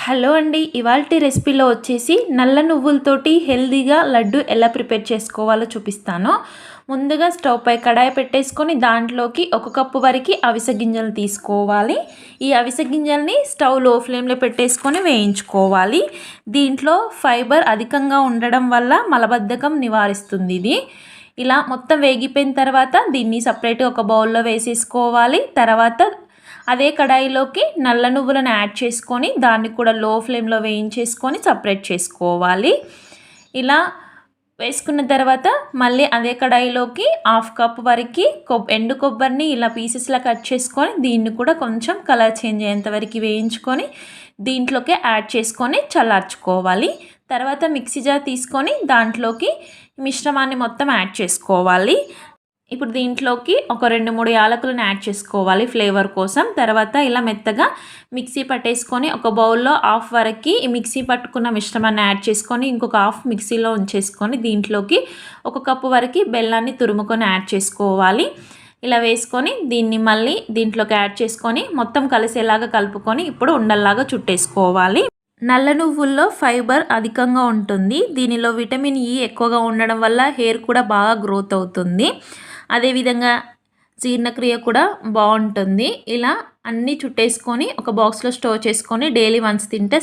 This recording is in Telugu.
హలో అండి. ఇవాల్టి రెసిపీలో వచ్చేసి నల్ల నువ్వులతోటి హెల్తీగా లడ్డు ఎలా ప్రిపేర్ చేసుకోవాలో చూపిస్తాను. ముందుగా స్టవ్ పై కడాయి పెట్టేసుకొని దాంట్లోకి ఒక కప్పు వరకు అవిసె గింజలు తీసుకోవాలి. ఈ అవిసె గింజల్ని స్టవ్ లో ఫ్లేమ్లో పెట్టేసుకొని వేయించుకోవాలి. దీంట్లో ఫైబర్ అధికంగా ఉండడం వల్ల మలబద్ధకం నివారిస్తుంది ఇది. ఇలా మొత్తం వేగిపోయిన తర్వాత దీన్ని సపరేట్గా ఒక బౌల్లో వేసేసుకోవాలి. తర్వాత అదే కడాయిలోకి నల్ల నువ్వులను యాడ్ చేసుకొని దాన్ని కూడా లో ఫ్లేమ్లో వేయించేసుకొని సపరేట్ చేసుకోవాలి. ఇలా వేసుకున్న తర్వాత మళ్ళీ అదే కడాయిలోకి హాఫ్ కప్ వరకు ఎండు కొబ్బరిని ఇలా పీసెస్లా కట్ చేసుకొని దీన్ని కూడా కొంచెం కలర్ చేంజ్ అయ్యేంత వరకు వేయించుకొని దీంట్లోకి యాడ్ చేసుకొని చల్లార్చుకోవాలి. తర్వాత మిక్సీ జార్ తీసుకొని దాంట్లోకి మిశ్రమాన్ని మొత్తం యాడ్ చేసుకోవాలి. ఇప్పుడు దీంట్లోకి ఒక 2-3 యాలకులను యాడ్ చేసుకోవాలి ఫ్లేవర్ కోసం. తర్వాత ఇలా మెత్తగా మిక్సీ పట్టేసుకొని ఒక బౌల్లో హాఫ్ వరకు ఈ మిక్సీ పట్టుకున్న మిశ్రమాన్ని యాడ్ చేసుకొని ఇంకొక హాఫ్ మిక్సీలో ఉంచేసుకొని దీంట్లోకి ఒక కప్పు వరకు బెల్లాన్ని తురుముకొని యాడ్ చేసుకోవాలి. ఇలా వేసుకొని దీన్ని మళ్ళీ దీంట్లోకి యాడ్ చేసుకొని మొత్తం కలిసేలాగా కలుపుకొని ఇప్పుడు ఉండల్లాగా చుట్టేసుకోవాలి. నల్ల నువ్వుల్లో ఫైబర్ అధికంగా ఉంటుంది. దీనిలో విటమిన్ ఈ ఎక్కువగా ఉండడం వల్ల హెయిర్ కూడా బాగా గ్రోత్ అవుతుంది. అదేవిధంగా జీర్ణక్రియ కూడా బాగుంటుంది. ఇలా అన్నీ చుట్టేసుకొని ఒక బాక్స్లో స్టోర్ చేసుకొని డైలీ వన్స్ తింటే